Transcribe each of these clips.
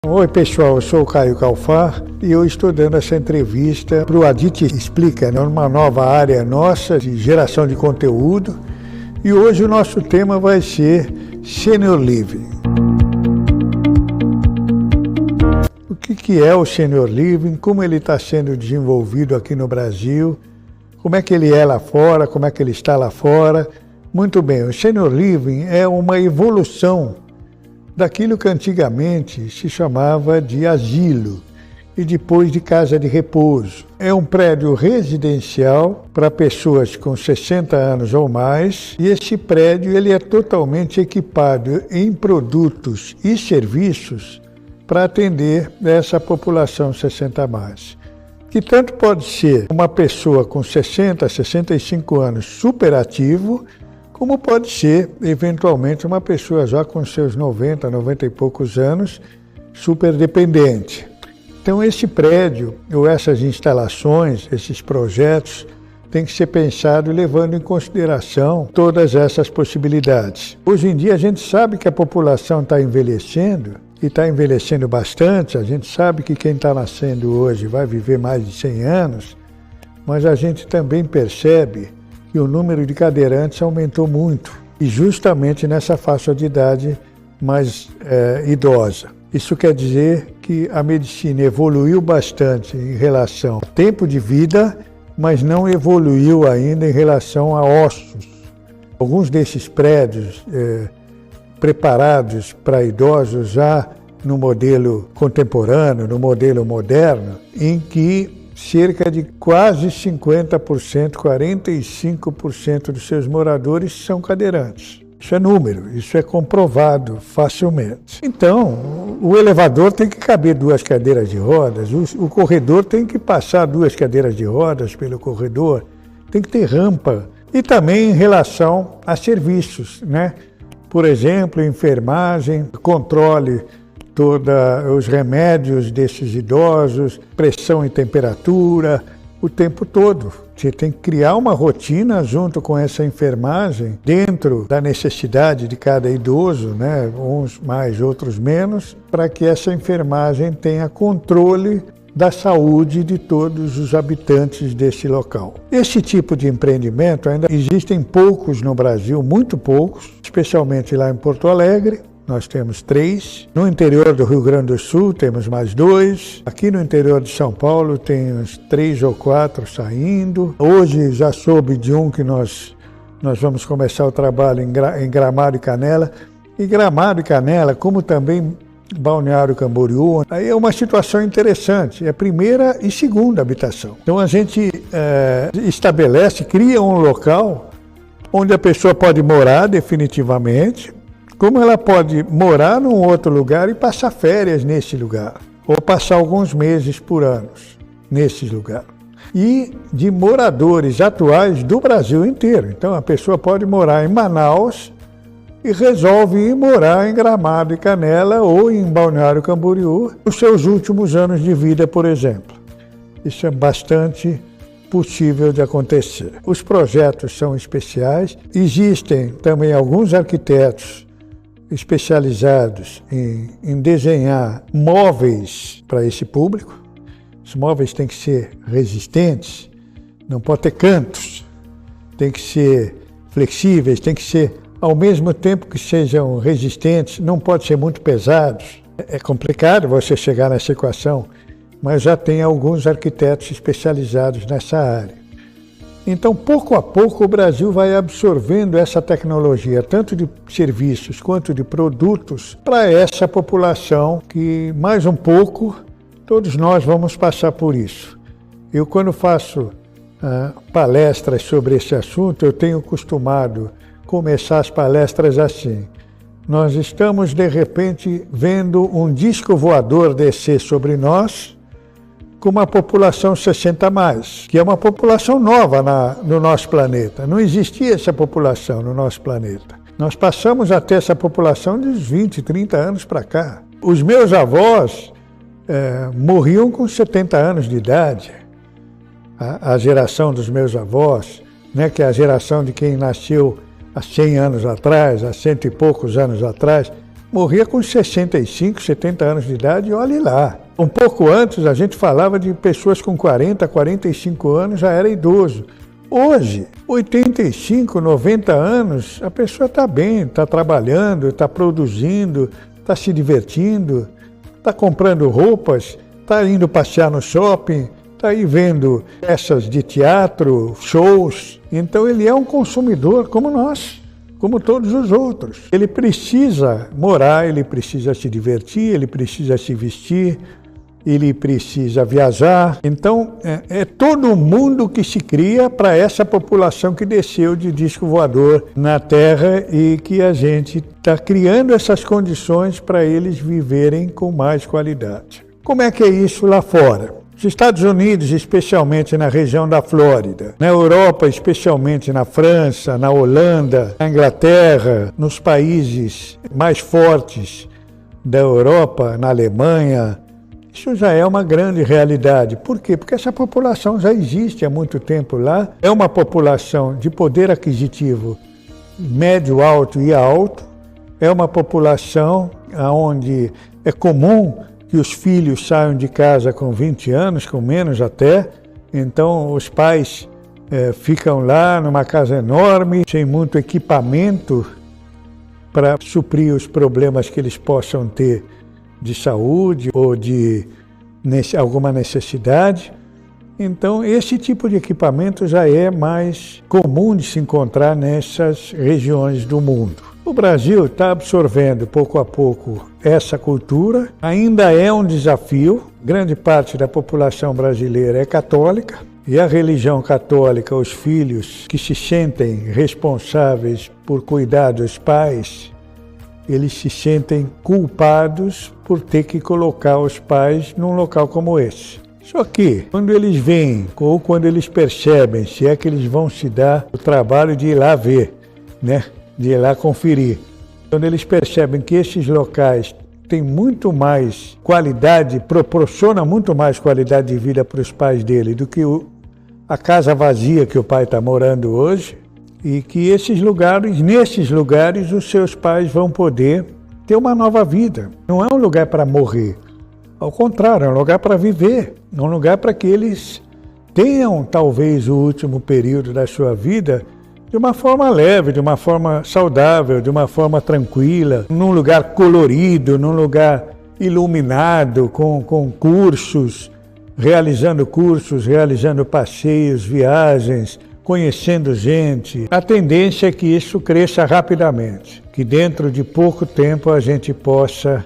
Oi pessoal, eu sou o Caio Calfar e eu estou dando essa entrevista para o Adit Explica, uma nova área nossa de geração de conteúdo, e hoje o nosso tema vai ser Senior Living. O que é o Senior Living, como ele está sendo desenvolvido aqui no Brasil, como é que ele é lá fora, como é que ele está lá fora. Muito bem, o Senior Living é uma evolução daquilo que antigamente se chamava de asilo e depois de casa de repouso. É um prédio residencial para pessoas com 60 anos ou mais, e esse prédio ele é totalmente equipado em produtos e serviços para atender essa população 60 a mais. Que tanto pode ser uma pessoa com 60, 65 anos superativo, como pode ser, eventualmente, uma pessoa já com seus 90, 90 e poucos anos, super dependente. Então, esse prédio, ou essas instalações, esses projetos, tem que ser pensado levando em consideração todas essas possibilidades. Hoje em dia, a gente sabe que a população está envelhecendo, e está envelhecendo bastante. A gente sabe que quem está nascendo hoje vai viver mais de 100 anos, mas a gente também percebe que o número de cadeirantes aumentou muito, e justamente nessa faixa de idade mais idosa. Isso quer dizer que a medicina evoluiu bastante em relação ao tempo de vida, mas não evoluiu ainda em relação a ossos. Alguns desses prédios preparados para idosos já no modelo contemporâneo, no modelo moderno, em que cerca de quase 50%, 45% dos seus moradores são cadeirantes. Isso é número, isso é comprovado facilmente. Então, o elevador tem que caber 2 cadeiras de rodas, o corredor tem que passar 2 cadeiras de rodas pelo corredor, tem que ter rampa. E também em relação a serviços, né? Por exemplo, enfermagem, controle todos os remédios desses idosos, pressão e temperatura, o tempo todo. Você tem que criar uma rotina junto com essa enfermagem, dentro da necessidade de cada idoso, né? Uns mais, outros menos, para que essa enfermagem tenha controle da saúde de todos os habitantes desse local. Esse tipo de empreendimento ainda existem poucos no Brasil, muito poucos, especialmente lá em Porto Alegre. Nós temos 3. No interior do Rio Grande do Sul temos mais 2. Aqui no interior de São Paulo tem uns 3 ou 4 saindo. Hoje já soube de um que nós vamos começar o trabalho em Gramado e Canela. E Gramado e Canela, como também Balneário Camboriú, aí é uma situação interessante, é a primeira e segunda habitação. Então a gente estabelece, cria um local onde a pessoa pode morar definitivamente, como ela pode morar num outro lugar e passar férias nesse lugar, ou passar alguns meses por ano nesse lugar. E de moradores atuais do Brasil inteiro. Então a pessoa pode morar em Manaus e resolve ir morar em Gramado e Canela ou em Balneário Camboriú nos seus últimos anos de vida, por exemplo. Isso é bastante possível de acontecer. Os projetos são especiais. Existem também alguns arquitetos especializados em desenhar móveis para esse público. Os móveis têm que ser resistentes, não pode ter cantos, tem que ser flexíveis, tem que ser, ao mesmo tempo que sejam resistentes, não pode ser muito pesados. É complicado você chegar nessa equação, mas já tem alguns arquitetos especializados nessa área. Então, pouco a pouco, o Brasil vai absorvendo essa tecnologia, tanto de serviços quanto de produtos, para essa população que, mais um pouco, todos nós vamos passar por isso. Eu, quando faço palestras sobre esse assunto, eu tenho costumado começar as palestras assim. Nós estamos, de repente, vendo um disco voador descer sobre nós, com uma população 60 a mais, que é uma população nova no nosso planeta. Não existia essa população no nosso planeta. Nós passamos a ter essa população de 20, 30 anos para cá. Os meus avós morriam com 70 anos de idade. A geração dos meus avós, né, que é a geração de quem nasceu há 100 anos atrás, há 100 e poucos anos atrás, morria com 65, 70 anos de idade, e olhe lá. Um pouco antes, a gente falava de pessoas com 40, 45 anos, já era idoso. Hoje, 85, 90 anos, a pessoa está bem, está trabalhando, está produzindo, está se divertindo, está comprando roupas, está indo passear no shopping, está aí vendo peças de teatro, shows. Então ele é um consumidor como nós, como todos os outros. Ele precisa morar, ele precisa se divertir, ele precisa se vestir, ele precisa viajar. Então, é todo mundo que se cria para essa população que desceu de disco voador na Terra e que a gente está criando essas condições para eles viverem com mais qualidade. Como é que é isso lá fora? Os Estados Unidos, especialmente na região da Flórida, na Europa, especialmente na França, na Holanda, na Inglaterra, nos países mais fortes da Europa, na Alemanha, isso já é uma grande realidade. Por quê? Porque essa população já existe há muito tempo lá. É uma população de poder aquisitivo médio, alto e alto. É uma população onde é comum que os filhos saiam de casa com 20 anos, com menos até. Então, os pais ficam lá numa casa enorme, sem muito equipamento para suprir os problemas que eles possam ter de saúde ou de alguma necessidade. Então, esse tipo de equipamento já é mais comum de se encontrar nessas regiões do mundo. O Brasil está absorvendo pouco a pouco essa cultura, ainda é um desafio. Grande parte da população brasileira é católica e a religião católica, os filhos que se sentem responsáveis por cuidar dos pais, eles se sentem culpados por ter que colocar os pais num local como esse. Só que, quando eles veem, ou quando eles percebem, se é que eles vão se dar o trabalho de ir lá ver, né? De ir lá conferir. Quando eles percebem que esses locais têm muito mais qualidade, proporcionam muito mais qualidade de vida para os pais dele do que a casa vazia que o pai está morando hoje, e que nesses lugares, os seus pais vão poder ter uma nova vida. Não é um lugar para morrer. Ao contrário, é um lugar para viver. É um lugar para que eles tenham, talvez, o último período da sua vida de uma forma leve, de uma forma saudável, de uma forma tranquila, num lugar colorido, num lugar iluminado, com cursos, realizando passeios, viagens, conhecendo gente. A tendência é que isso cresça rapidamente, que dentro de pouco tempo a gente possa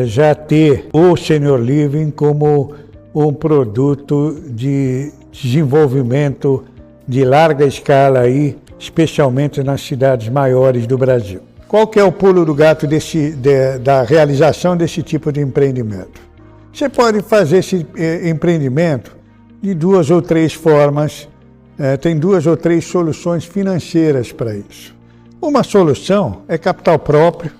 já ter o Senior Living como um produto de desenvolvimento de larga escala aí, especialmente nas cidades maiores do Brasil. Qual que é o pulo do gato da realização desse tipo de empreendimento? Você pode fazer esse empreendimento de 2 ou 3 formas. Tem 2 ou 3 soluções financeiras para isso. Uma solução é capital próprio,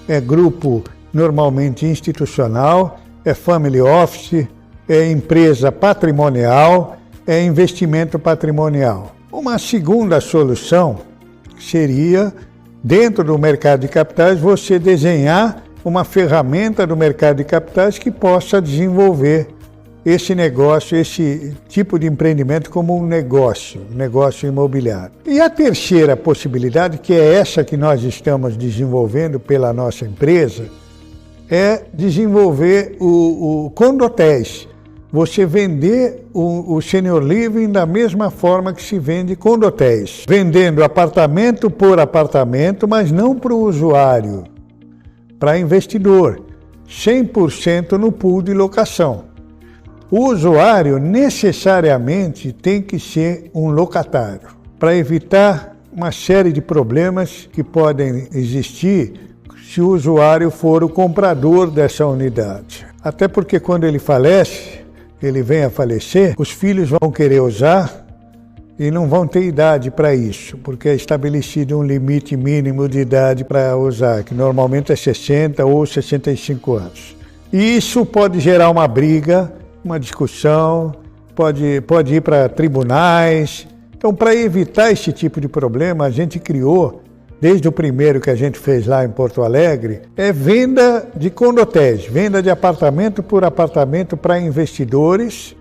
é grupo normalmente institucional, é family office, é empresa patrimonial, é investimento patrimonial. Uma segunda solução seria, dentro do mercado de capitais, você desenhar uma ferramenta do mercado de capitais que possa desenvolver esse negócio, esse tipo de empreendimento como um negócio imobiliário. E a terceira possibilidade, que é essa que nós estamos desenvolvendo pela nossa empresa, é desenvolver o condotéis. Você vender o Senior Living da mesma forma que se vende condotéis. Vendendo apartamento por apartamento, mas não para o usuário, para investidor. 100% no pool de locação. O usuário necessariamente tem que ser um locatário, para evitar uma série de problemas que podem existir se o usuário for o comprador dessa unidade. Até porque quando ele falece, ele vem a falecer, os filhos vão querer usar e não vão ter idade para isso, porque é estabelecido um limite mínimo de idade para usar, que normalmente é 60 ou 65 anos. E isso pode gerar uma briga, uma discussão, pode ir para tribunais. Então, para evitar esse tipo de problema, a gente criou desde o primeiro que a gente fez lá em Porto Alegre, é venda de condotéis, venda de apartamento por apartamento para investidores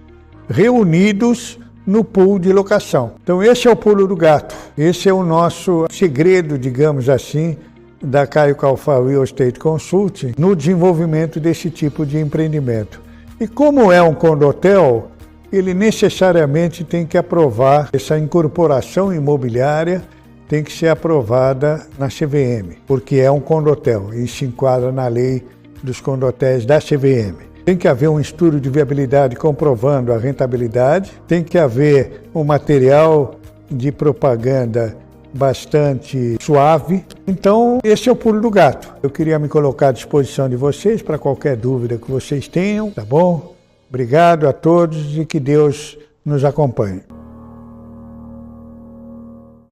reunidos no pool de locação. Então esse é o pulo do gato, esse é o nosso segredo, digamos assim, da Caio Calfal Real Estate Consulting no desenvolvimento desse tipo de empreendimento. E como é um condotel, ele necessariamente tem que aprovar essa incorporação imobiliária, tem que ser aprovada na CVM, porque é um condotel e se enquadra na lei dos condotéis da CVM. Tem que haver um estudo de viabilidade comprovando a rentabilidade, tem que haver um material de propaganda bastante suave. Então, esse é o pulo do gato. Eu queria me colocar à disposição de vocês para qualquer dúvida que vocês tenham, tá bom? Obrigado a todos e que Deus nos acompanhe.